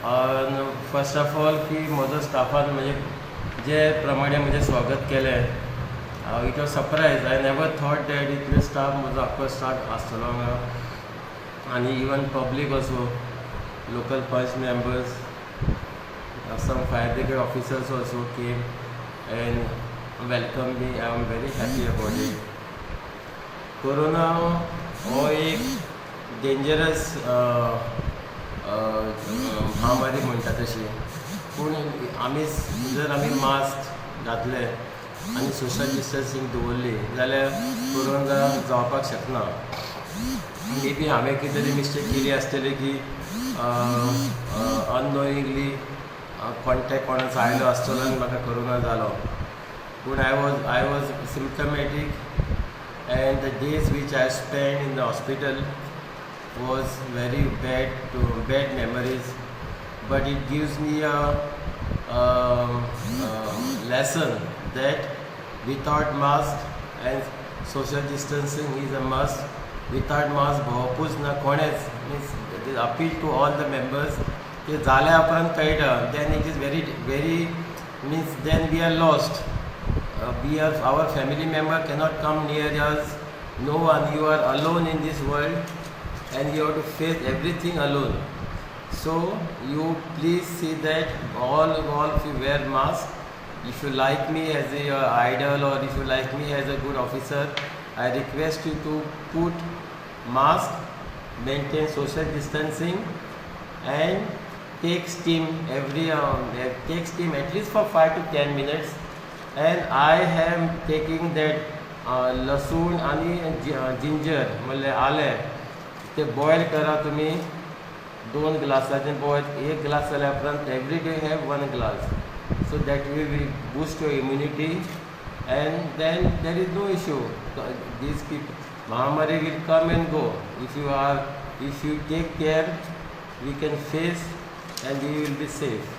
First of all की म्हजो Staffan म्हणजे जे प्रमाणे म्हजें स्वागत केलें, it was surprise. I never thought that इतले स्टाफ म्हजो आख्खो स्टाफ आसतलो हांगा, आनी even public also, local panch members, some fire brigade officers also came and welcomed me. I am very happy about it. Corona हो एक डेंजरस महामारी म्हणटा तशी, पूण जर आमी मास्क घातले आनी सोशल डिस्टन्सिंग दवरली जाल्यार कोरोना जावपाक शकना. मे बी हांवें कितें तरी मिस्टेक केली आसतली की अननोइंगली कॉन्टेक्ट कोणाचो आयलो आसतलो आनी म्हाका कोरोना जालो. पूण I was symptomatic, and the days which I spent in the hospital was very bad memories, but it gives me a lesson that without mask and social distancing is a must. Without mask भोंवपूच ना कोणेच. Means appeal to all the members की जाल्या उपरांत कळटा, then it is very means then we are lost. Our family member cannot come near us. No one. You are alone in this world, and you have to face everything alone. So you please see that all of you wear mask. If you like me as a idol, or if you like me as a good officer, I request you to put mask, maintain social distancing, and take steam take steam at least for 5 to 10 minutes. And I am taking that लसूण आणि ginger म्हणल्यार आलें ते boil करा तुमी 2 ग्लासाचे boil. 1 glass जाल्या उपरांत every day have 1 glass, so that we boost your immunity, and then there is no issue. These people, Mahamari will come and go. If you take care, we can face and we will be safe.